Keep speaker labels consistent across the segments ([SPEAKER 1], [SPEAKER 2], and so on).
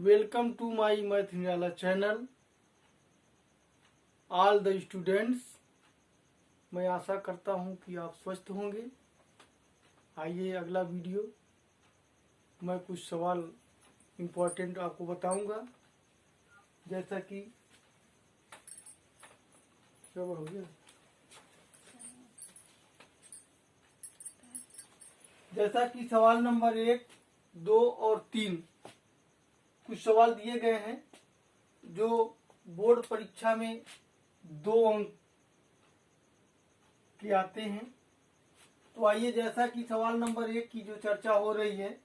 [SPEAKER 1] Welcome to my math Nirala channel all the students. मैं आशा करता हूं कि आप स्वस्थ होंगे। आइए अगला वीडियो, मैं कुछ सवाल इम्पोर्टेंट आपको बताऊंगा। जैसा कि हो गया, जैसा कि सवाल नंबर 1, 2 और 3 कुछ सवाल दिए गए हैं जो बोर्ड परीक्षा में 2 अंक के आते हैं। तो आइए, जैसा कि सवाल नंबर 1 की जो चर्चा हो रही है,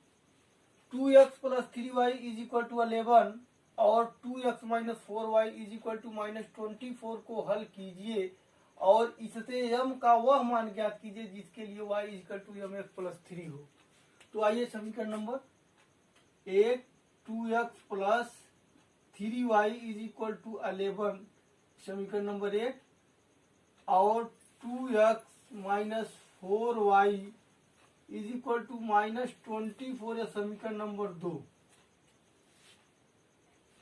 [SPEAKER 1] 2x + 3y = 11 और 2x - 4y = -24 को हल कीजिए और इससे m का वह मान ज्ञात कीजिए जिसके लिए y = mx + 3 हो। तो आइए समीकरण नंबर 1, 2x + 3y = 11 समीकरण नंबर 1 और 2x - 4y = -24 समीकरण नंबर 2।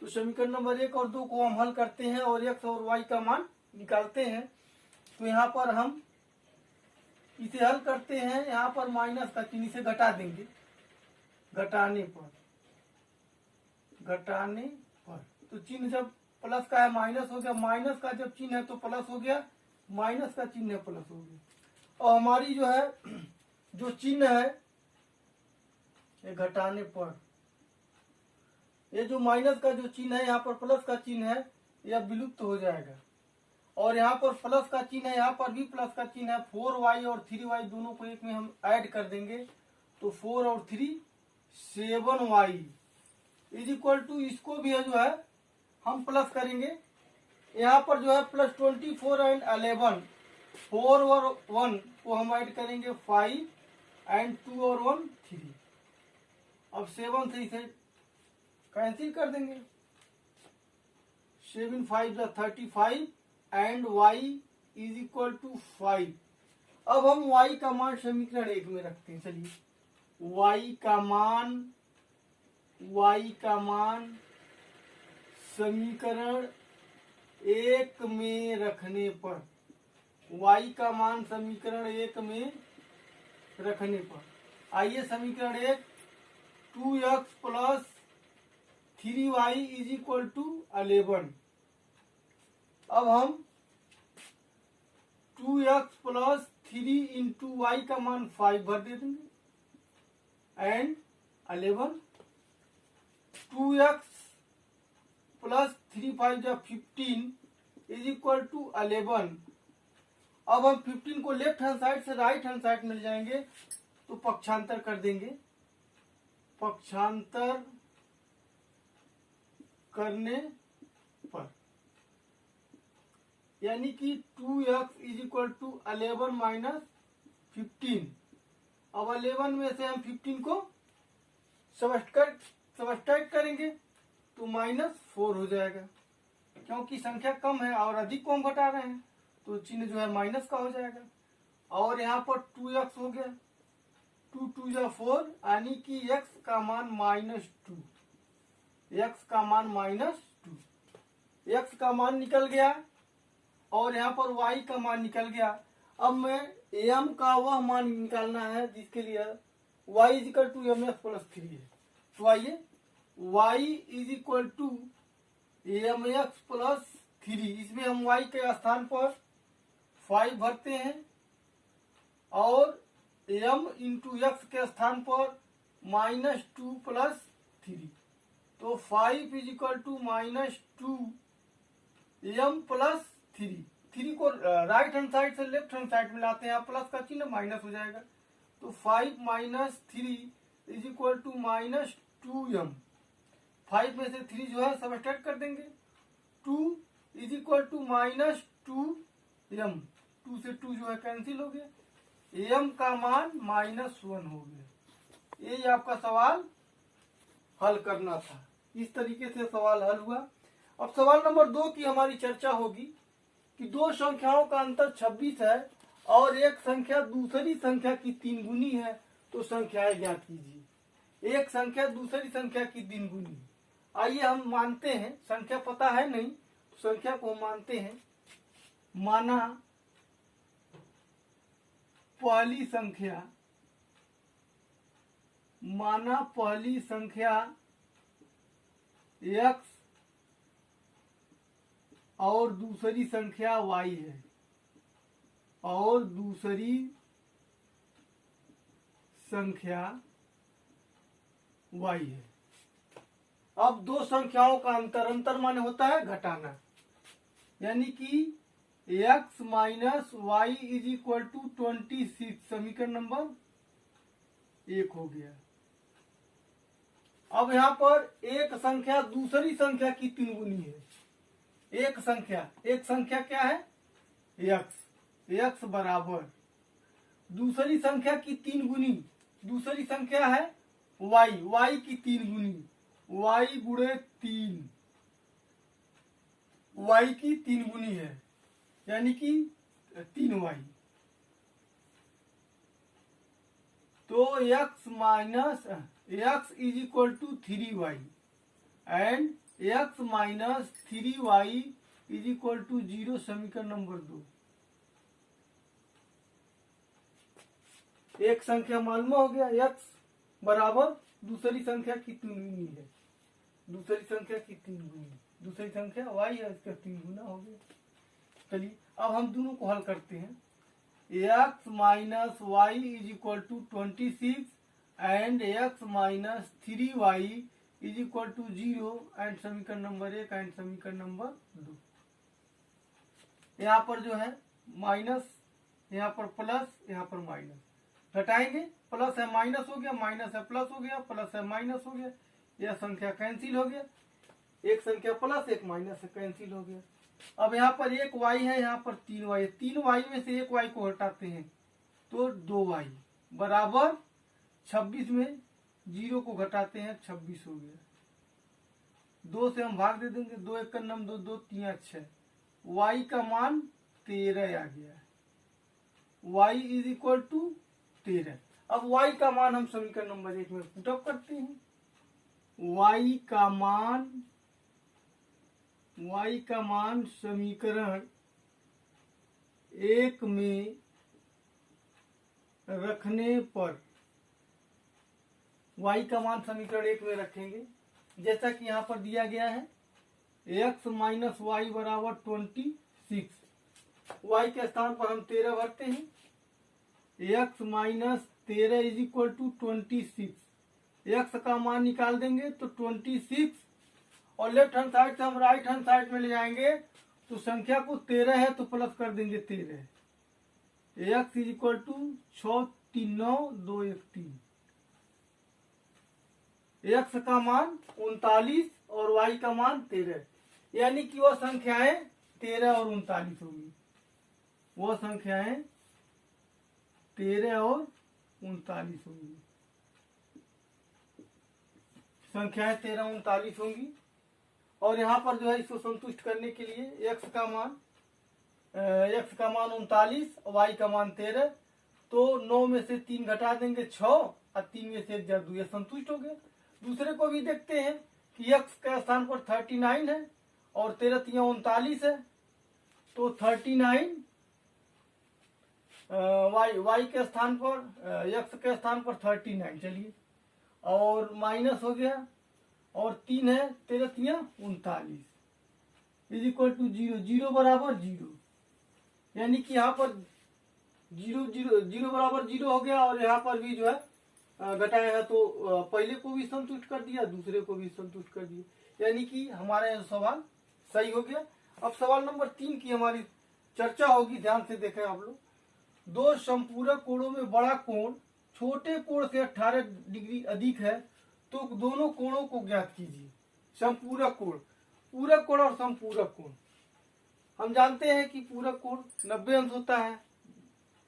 [SPEAKER 1] तो समीकरण नंबर 1 और 2 को हम हल करते हैं और x और y का मान निकालते हैं। तो यहाँ पर हम इसे हल करते हैं, यहाँ पर माइनस का चिन्ह से घटा देंगे। घटाने पर तो चिन्ह जब प्लस का है माइनस हो गया, माइनस का जब चिन्ह है तो प्लस हो गया, माइनस का चिन्ह है प्लस हो गया। और हमारी जो है जो चिन्ह है ये घटाने पर, ये जो माइनस का जो चिन्ह है यहाँ पर प्लस का चिन्ह है, यह विलुप्त हो जाएगा। और यहाँ पर प्लस का चिन्ह है, यहाँ पर भी प्लस का चिन्ह है। 4y और 3y दोनों को एक में हम ऐड कर देंगे तो 4 और 3 7y = इसको भी है जो है हम प्लस करेंगे। यहाँ पर जो है +24 एंड 11, 4 और 1 को हम ऐड करेंगे 5 एंड 2 और 1 3। अब 7 से इसे कैंसिल कर देंगे। 7 5 35 एंड y = 5। अब हम y का मान समीकरण 1 में रखते हैं। चलिए y का मान समीकरण 1 में रखने पर, y का मान समीकरण 1 में रखने पर, आइए समीकरण 1, 2x + 3y = 11। अब हम 2x + 3 × y का मान 5 भर दे देंगे एंड 11, 2x + 3 5 15 = 11। अब हम 15 को लेफ्ट हैंड साइड से राइट हैंड साइड में ले जाएंगे तो पक्षांतर कर देंगे। पक्षांतर करने पर यानी कि 2x = 11 - 15। अब 11 में से हम 15 को सबट्रैक्ट करेंगे तो -4 हो जाएगा। क्योंकि संख्या कम है और अधिक को हम घटा रहे हैं तो चिन्ह जो है माइनस का हो जाएगा। और यहाँ पर 2x हो गया, 2 2 4 यानी कि x का मान -2, x का मान -2, x का मान निकल गया और यहाँ पर y का मान निकल गया। अब मैं m का वह मान निकालना है जिसके लिए y = mx + 3 है। तो आइए y = mx + 3, इसमें हम y के स्थान पर 5 भरते हैं और m × x के स्थान पर -2 + 3। तो 5 = -2 m + 3 को राइट हैंड साइड से लेफ्ट हैंड साइड में लाते हैं, प्लस का चिन्ह माइनस हो जाएगा। तो 5 - 3 = -2m। 5 में से 3 जो है सबट्रैक्ट कर देंगे, 2 = -2m। 2 से 2 जो है कैंसिल हो गया, m का मान -1 हो गया। यही आपका सवाल हल करना था। इस तरीके से सवाल हल हुआ। अब सवाल नंबर 2 की हमारी चर्चा होगी कि 2 संख्याओं का अंतर 26 है और एक संख्या दूसरी संख्या की 3 गुनी है, तो संख्याएं ज्ञात कीजिए। एक संख्या दूसरी संख्या की 3 गुनी है आइए हम मानते हैं, संख्या पता है नहीं तो संख्या को मानते हैं। माना पहली संख्या x और दूसरी संख्या y है, और दूसरी संख्या y है। अब दो संख्याओं का अंतर माने होता है घटाना, यानी कि x minus y is equal to 26, समीकरण नंबर 1 हो गया। अब यहाँ पर एक संख्या दूसरी संख्या की 3 गुनी है। एक संख्या क्या है x बराबर दूसरी संख्या की 3 गुनी, दूसरी संख्या है y की 3 गुनी, y गुणे 3, y की 3 गुनी है, यानी कि 3y। तो x is equal to 3y and x minus 3y is equal to 0, समीकरण नंबर 2। एक संख्या मालूम हो गया, x बराबर दूसरी संख्या की 3 गुनी है, दूसरी संख्या की 3 गुनी, दूसरी संख्या y है, इसका 3 गुना हो गया। चलिए अब हम दोनों को हल करते हैं। x minus y is equal to 26 and x minus 3y is equal to 0 and समीकरण नंबर 1 एंड समीकरण नंबर 2। यहाँ पर जो है माइनस, यहाँ पर प्लस, यहाँ पर माइनस, घटाएंगे, प्लस है माइनस हो गया, माइनस है प्लस हो गया, प्लस है माइनस हो गया, यह संख्या कैंसिल हो गया, एक संख्या प्लस एक माइनस है, कैंसिल हो गया। अब यहाँ पर एक y है, यहाँ पर 3y है, 3y में से एक y को हटाते हैं तो 2y बराबर 26 में 0 को घटाते हैं 26 हो गया। 2 से हम भाग दे देंगे, 2 1 नम 2, 2 3 6, y का मान 13 आ गया, y इज इक्वल टू 13। अब y का मान हम समीकरण नंबर 1 में पुटअप करते हैं। y का मान समीकरण 1 में रखने पर, y का मान समीकरण 1 में रखेंगे जैसा कि यहाँ पर दिया गया है, x माइनस वाई बराबर 26, y के स्थान पर हम 13 भरते हैं, x minus 13 is equal to 26, x का मान निकाल देंगे तो 26, और लेफ्ट हैंड साइड से हम राइट हैंड साइड में ले जाएंगे तो संख्या को 13 है तो प्लस कर देंगे 13, x is equal to 6 3 9 2 1 3, x का मान 39 और y का मान 13, यानी कि वह संख्याएं 13 और 39 होगी, वह संख्याएं 13 और 39 होंगी, संख्याएं 13 39 होंगी। और यहाँ पर जो है इसको संतुष्ट करने के लिए x का मान 39, y का मान 13, तो 9 में से 3 घटा देंगे 6 और 3 में से 1 जा 2, ये संतुष्ट हो गया। दूसरे को भी देखते हैं कि x के स्थान पर 39 है और 13 3 39 है, तो 39 y के स्थान पर, x के स्थान पर 39, चलिए, और माइनस हो गया, और 3 है 13 3 39 इज इक्वल टू 0, 0 बराबर 0, यानी कि यहाँ पर 0 बराबर 0 हो गया, और यहाँ पर भी जो है घटाया है तो पहले को भी संतुष्ट कर दिया, दूसरे को भी संतुष्ट कर दिया, यानी कि हमारा यह सवाल सही हो गया। अब सवाल नंबर 3 की हमारी चर्चा होगी, ध्यान से देखें आप लोग। दो संपूरक कोणों में बड़ा कोण छोटे कोण से 18 डिग्री अधिक है, तो दोनों कोणों को ज्ञात कीजिए। संपूरक कोण, पूरक कोण और संपूरक कोण, हम जानते हैं कि पूरक कोण 90 अंश होता है,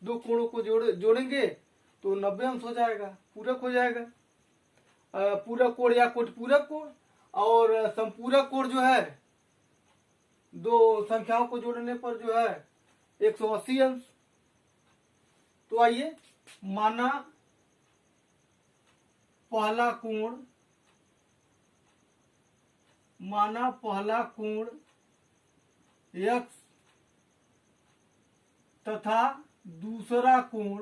[SPEAKER 1] दो कोणों को जोड़ेंगे तो 90 अंश हो जाएगा, पूरक हो जाएगा। पूरक कोण या कोटपूरक कोण, और संपूरक कोण जो है दो संख्याओं को जोड़ने पर जो है 180 अंश। तो आइए, माना पहला कोण माना पहला कोण x तथा दूसरा कोण,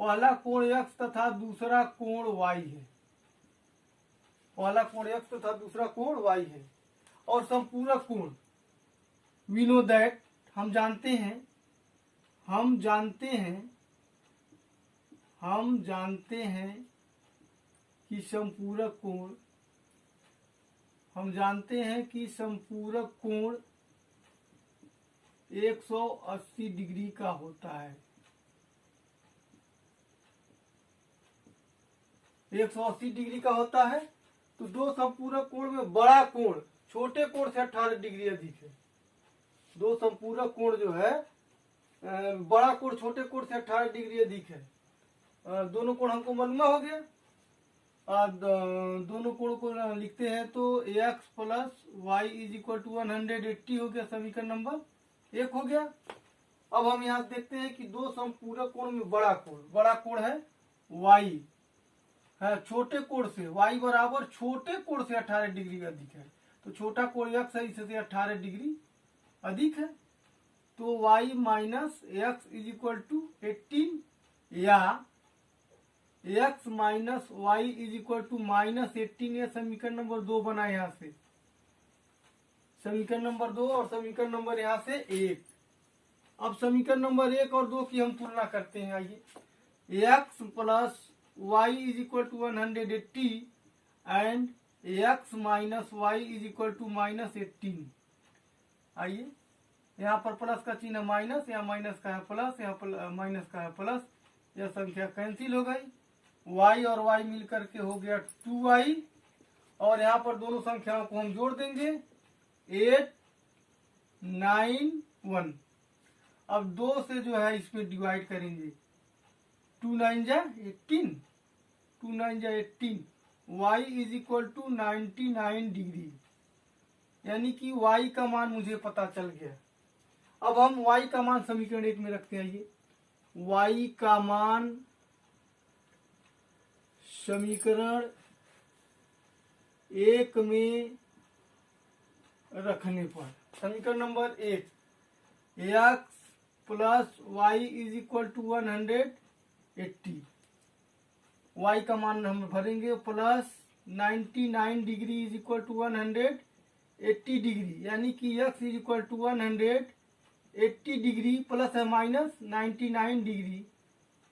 [SPEAKER 1] पहला कोण x तथा दूसरा कोण y है, पहला कोण x तथा दूसरा कोण y है, और संपूरक कोण वी नो दैट, हम जानते हैं कि संपूरक कोण 180 डिग्री का होता है। 180 डिग्री का होता है। तो दो संपूरक कोण में बड़ा कोण छोटे कोण से 18 डिग्री अधिक है। दो संपूरक कोण जो है बड़ा कोण छोटे कोण से 18 डिग्री अधिक है। दोनों कोण हमको मालूम हो गया। दोनों कोण को लिखते हैं तो x plus y is equal to 180 हो गया, समीकरण नंबर 1 हो गया। अब हम यहाँ देखते हैं कि दो संपूरक कोण में बड़ा कोण है y है, छोटे कोण से y बराबर छोटे कोण से 18 डिग्री अधिक है। तो छोटा कोण x है, इससे 18 डिग्री अधिक है। तो y minus x is equal to 18 या x minus y is equal to -18, यह समीकरण नंबर 2 बना यहाँ से, समीकरण नंबर 2 और समीकरण नंबर यहाँ से 1। अब समीकरण नंबर 1 और 2 की हम तुलना करते हैं। आइए, x plus y is equal to 180 and x minus y is equal to -18। आइए, यहाँ पर प्लस का चिन्ह माइनस, यहाँ माइनस का है प्लस, यहाँ माइनस का है प्लस, यह संख्या कैंसिल हो गई। y और y मिलकर के हो गया 2y, और यहाँ पर दोनों संख्याओं को हम जोड़ देंगे 8 9 1। अब 2 से जो है इसमें डिवाइड करेंगे, 2 9 जा 18, 2 9 जा 18, y is equal to 99 degree, यानी कि y का मान मुझे पता चल गया। अब हम y का मान समीकरण 1 में रखते हैं। ये y का मान समीकरण 1 में रखने पर, समीकरण number 1, x plus y is equal to 180, y का मान हम भरेंगे plus 99 degree is equal to 180 degree, यानी कि x is equal to 180 degree plus है माइनस 99 डिग्री।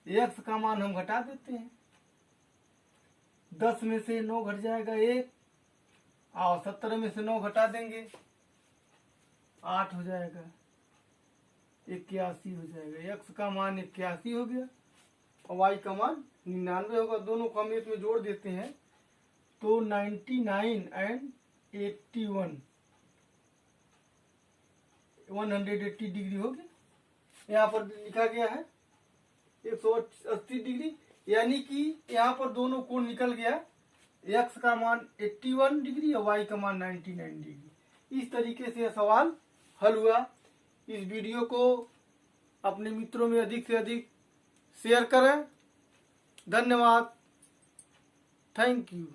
[SPEAKER 1] x का मान हम घटा देते हैं, 10 में से 9 घट जाएगा 1, और 17 में से 9 घटा देंगे 8 हो जाएगा, 81 हो जाएगा। x का मान 81 हो गया और y का मान 99 होगा। दोनों को हम एक में जोड़ देते हैं तो 99 एंड 81 180 डिग्री हो गया। यहाँ पर लिखा गया है 180 डिग्री, यानी कि यहाँ पर दोनों कोण निकल गया, x का मान 81 डिग्री और y का मान 99 डिग्री। इस तरीके से यह सवाल हल हुआ। इस वीडियो को अपने मित्रों में अधिक से अधिक शेयर करें। धन्यवाद, थैंक यू।